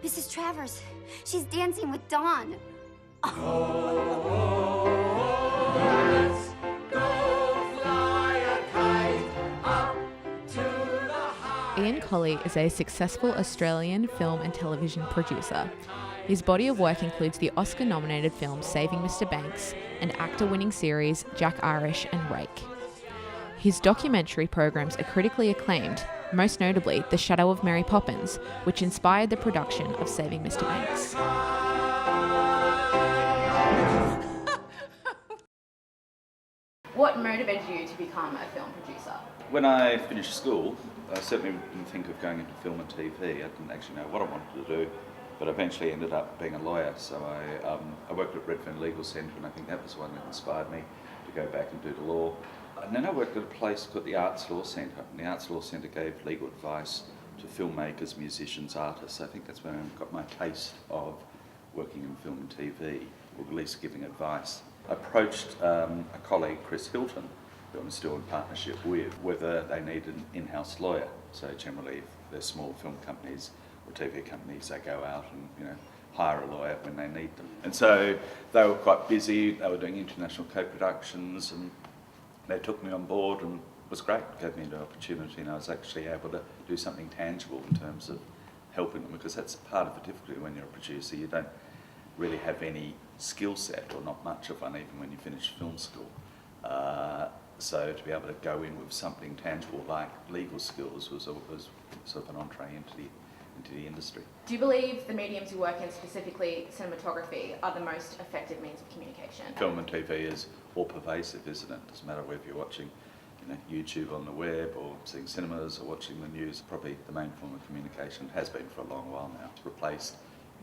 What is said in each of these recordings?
Mrs. Travers, she's dancing with Dawn. Let's go fly a kite up to the high. Ian Collie is a successful Australian film and television producer. His body of work includes the Oscar-nominated film Saving Mr. Banks and actor-winning series Jack Irish and Rake. His documentary programs are critically acclaimed, most notably The Shadow of Mary Poppins, which inspired the production of Saving Mr. Banks. What motivated you to become a film producer? When I finished school, I certainly didn't think of going into film and TV. I didn't actually know what I wanted to do, but eventually ended up being a lawyer. So I worked at Redfern Legal Centre, and I think that was the one that inspired me to go back and do the law. And then I worked at a place called the Arts Law Centre, and the Arts Law Centre gave legal advice to filmmakers, musicians, artists. I think that's when I got my taste of working in film and TV, or at least giving advice. I approached a colleague, Chris Hilton, who I'm still in partnership with, whether they needed an in-house lawyer. So generally, if they're small film companies or TV companies, they go out and hire a lawyer when they need them. And so they were quite busy. They were doing international co-productions, and they took me on board, and it was great. It gave me an opportunity, and I was actually able to do something tangible in terms of helping them, because that's part of the difficulty when you're a producer. You don't really have any skill set, or not much of one, even when you finish film school. So to be able to go in with something tangible like legal skills was sort of an entree into the industry. Do you believe the mediums you work in, specifically cinematography, are the most effective means of communication? Film and TV is all pervasive, isn't it? Doesn't matter whether you're watching YouTube on the web or seeing cinemas or watching the news. Probably the main form of communication has been for a long while now. It's replaced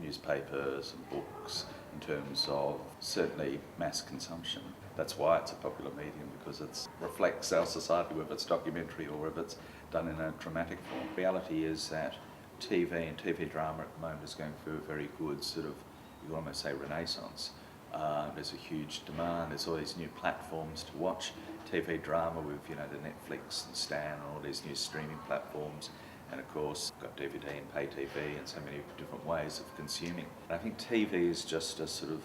newspapers and books in terms of certainly mass consumption. That's why it's a popular medium, because it reflects our society, whether it's documentary or whether it's done in a dramatic form. The reality is that TV and TV drama at the moment is going through a very good sort of, you could almost say, renaissance. There's a huge demand. There's all these new platforms to watch TV drama with, the Netflix and Stan and all these new streaming platforms. And of course, we've got DVD and pay TV and so many different ways of consuming. And I think TV is just a sort of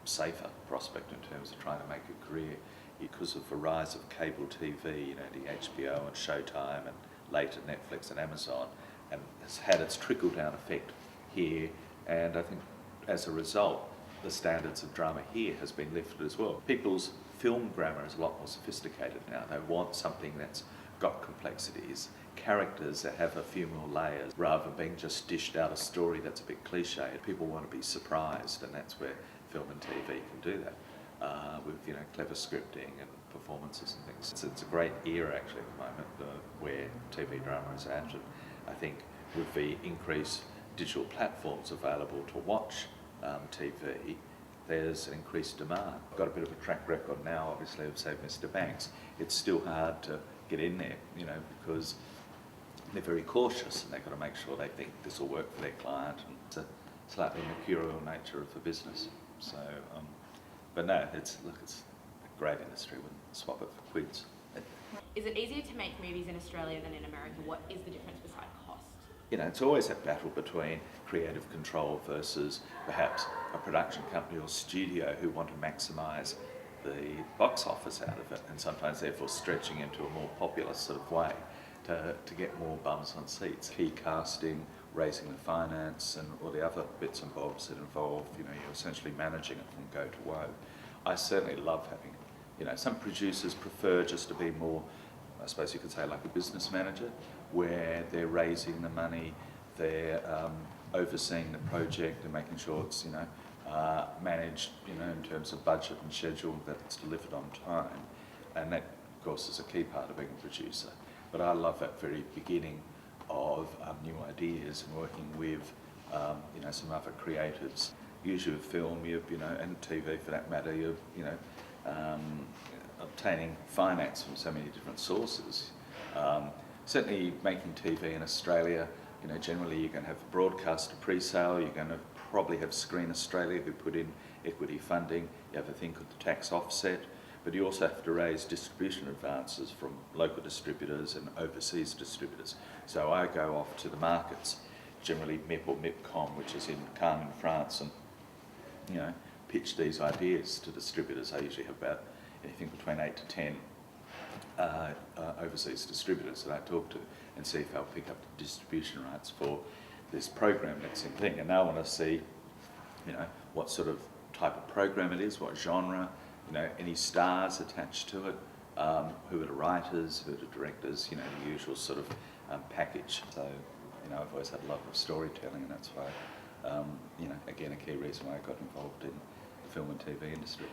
safer prospect in terms of trying to make a career, because of the rise of cable TV, the HBO and Showtime and later Netflix and Amazon, and has had its trickle-down effect here. And I think as a result, the standards of drama here has been lifted as well. People's film grammar is a lot more sophisticated now. They want something that's got complexities, characters that have a few more layers, rather than being just dished out a story that's a bit cliched. People want to be surprised, and that's where film and TV can do that with clever scripting and performances and things. It's a great era actually at the moment where TV drama is at, and I think with the increased digital platforms available to watch TV, there's an increased demand. I've got a bit of a track record now, obviously, of Save Mr. Banks. It's still hard to get in there, because they're very cautious, and they've got to make sure they think this will work for their client, and it's a slightly mercurial nature of the business. So, but no, it's a great industry. Wouldn't swap it for quids. Is it easier to make movies in Australia than in America? What is the difference besides cost? It's always that battle between creative control versus perhaps a production company or studio who want to maximise the box office out of it, and sometimes therefore stretching into a more popular sort of way to get more bums on seats. Key casting, raising the finance, and all the other bits and bobs that involve, you're essentially managing it from go to woe. I certainly love having, some producers prefer just to be more, I suppose you could say, like a business manager, where they're raising the money, they're overseeing the project and making sure it's, managed, in terms of budget and schedule, that it's delivered on time. And that, of course, is a key part of being a producer. But I love that very beginning of new ideas and working with, some other creatives. Usually with film, and TV for that matter, obtaining finance from so many different sources. Certainly making TV in Australia, generally you're going to have a broadcaster pre-sale, you're going to probably have Screen Australia who put in equity funding, you have a thing called the tax offset, but you also have to raise distribution advances from local distributors and overseas distributors. So I go off to the markets, generally MEP or MEPCOM, which is in Cannes in France, and pitch these ideas to distributors. I usually have about anything between 8 to 10 overseas distributors that I talk to and see if they'll pick up the distribution rights for this program that's in thing. And they want to see, what sort of type of program it is, what genre, any stars attached to it, who are the writers, who are the directors, the usual sort of package. So, I've always had a love of storytelling, and that's why, again, a key reason why I got involved in the film and TV industry.